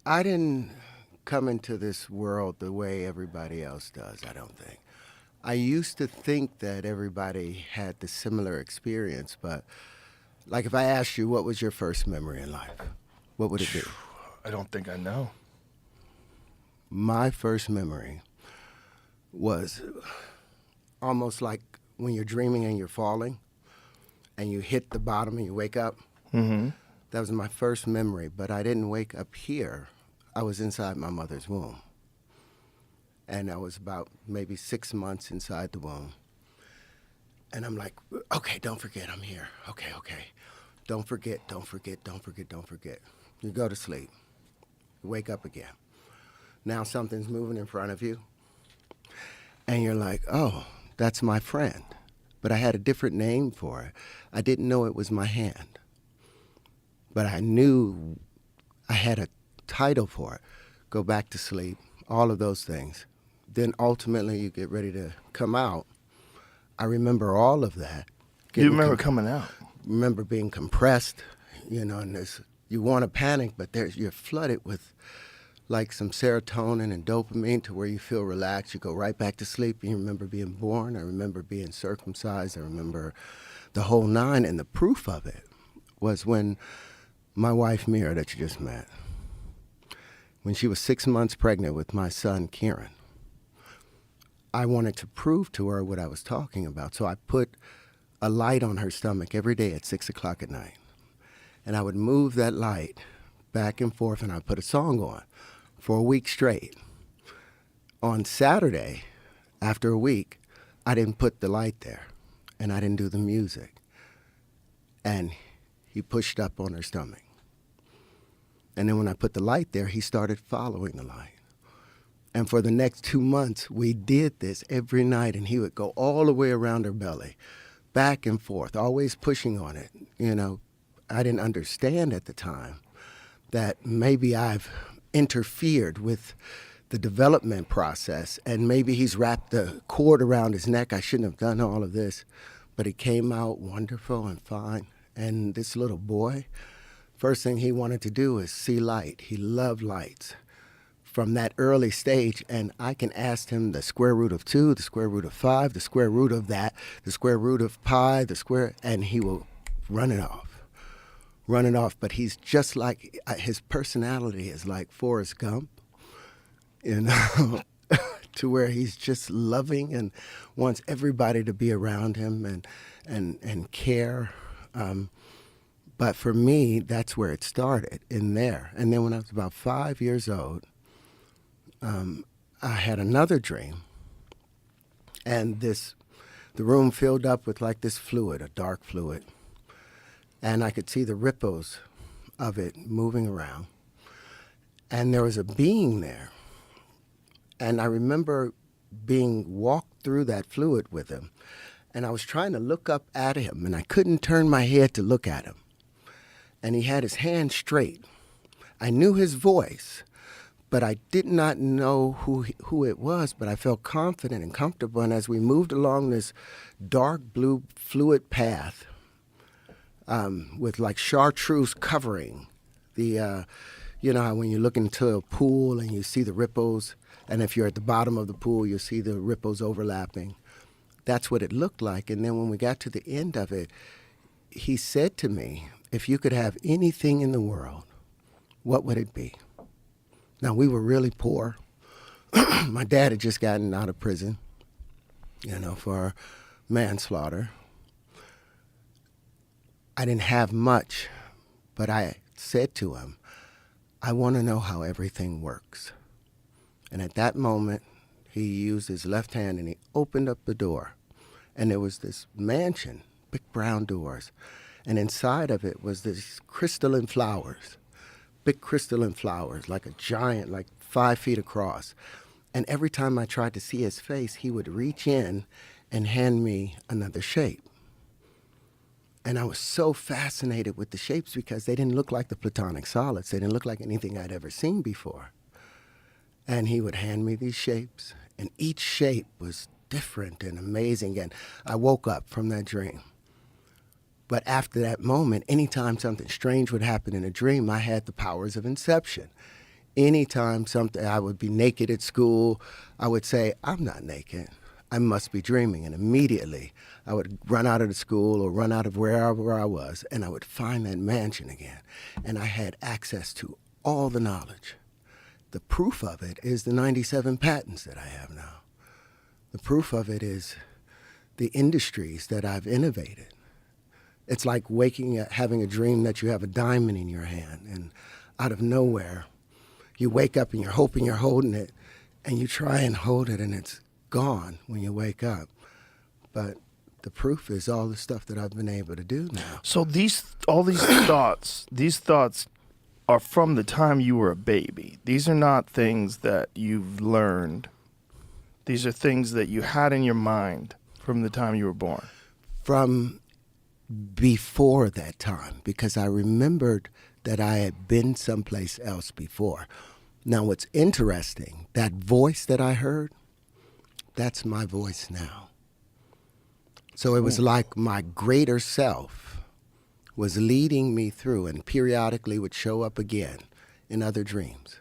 I didn't come into this world the way everybody else does, I don't think. I used to think that everybody had the similar experience, but like if I asked you what was your first memory in life, what would it be? I don't think I know. My first memory was almost like when you're dreaming and you're falling and you hit the bottom and you wake up. Mm-hmm. That was my first memory, but I didn't wake up here. I was inside my mother's womb. And I was about maybe 6 months inside the womb. And I'm like, okay, don't forget I'm here. Okay, okay. Don't forget, don't forget, don't forget, don't forget. You go to sleep. You wake up again. Now something's moving in front of you. And you're like, oh, that's my friend. But I had a different name for it. I didn't know it was my hand. But I knew I had a title for it. Go back to sleep, all of those things. Then ultimately you get ready to come out. I remember all of that. You remember coming out? Remember being compressed, and you want to panic, but you're flooded with like some serotonin and dopamine to where you feel relaxed. You go right back to sleep. You remember being born. I remember being circumcised. I remember the whole nine. And the proof of it was when my wife, Mira, that you just met, when she was 6 months pregnant with my son, Kieran, I wanted to prove to her what I was talking about. So I put a light on her stomach every day at 6 o'clock at night. And I would move that light back and forth, and I'd put a song on for a week straight. On Saturday, after a week, I didn't put the light there, and I didn't do the music. And he pushed up on her stomach. And then when I put the light there, he started following the light. And for the next 2 months, we did this every night, and he would go all the way around her belly, back and forth, always pushing on it. I didn't understand at the time that maybe I've interfered with the development process, and maybe he's wrapped the cord around his neck. I shouldn't have done all of this, but it came out wonderful and fine. And this little boy, first thing he wanted to do is see light. He loved lights from that early stage, and I can ask him the square root of 2, the square root of 5, the square root of that, the square root of pi, and he will run it off. But he's just like, his personality is like Forrest Gump, to where he's just loving and wants everybody to be around him and care. But for me, that's where it started, in there. And then when I was about 5 years old, I had another dream, and the room filled up with like this fluid, a dark fluid, and I could see the ripples of it moving around, and there was a being there, and I remember being walked through that fluid with him, and I was trying to look up at him, and I couldn't turn my head to look at him, and he had his hand straight. I knew his voice, but I did not know who it was, but I felt confident and comfortable. And as we moved along this dark blue fluid path with like chartreuse covering the, how when you look into a pool and you see the ripples, and if you're at the bottom of the pool, you'll see the ripples overlapping. That's what it looked like. And then when we got to the end of it, he said to me, if you could have anything in the world, what would it be? Now, we were really poor. My dad had just gotten out of prison, for manslaughter. I didn't have much, but I said to him, I want to know how everything works. And at that moment, he used his left hand and he opened up the door. And there was this mansion, big brown doors. And inside of it was these crystalline flowers. Big crystalline flowers, like a giant, like 5 feet across. And every time I tried to see his face, he would reach in and hand me another shape. And I was so fascinated with the shapes because they didn't look like the platonic solids. They didn't look like anything I'd ever seen before. And he would hand me these shapes, and each shape was different and amazing. And I woke up from that dream. But after that moment, anytime something strange would happen in a dream, I had the powers of inception. Anytime something, I would be naked at school, I would say, I'm not naked. I must be dreaming. And immediately I would run out of the school or run out of wherever I was, and I would find that mansion again. And I had access to all the knowledge. The proof of it is the 97 patents that I have now. The proof of it is the industries that I've innovated. It's like waking up, having a dream that you have a diamond in your hand, and out of nowhere, you wake up and you're hoping you're holding it, and you try and hold it, and it's gone when you wake up. But the proof is all the stuff that I've been able to do now. So all these thoughts are from the time you were a baby. These are not things that you've learned. These are things that you had in your mind from the time you were born. From before that time, because I remembered that I had been someplace else before. Now, what's interesting, that voice that I heard, that's my voice now. So it was like my greater self was leading me through and periodically would show up again in other dreams.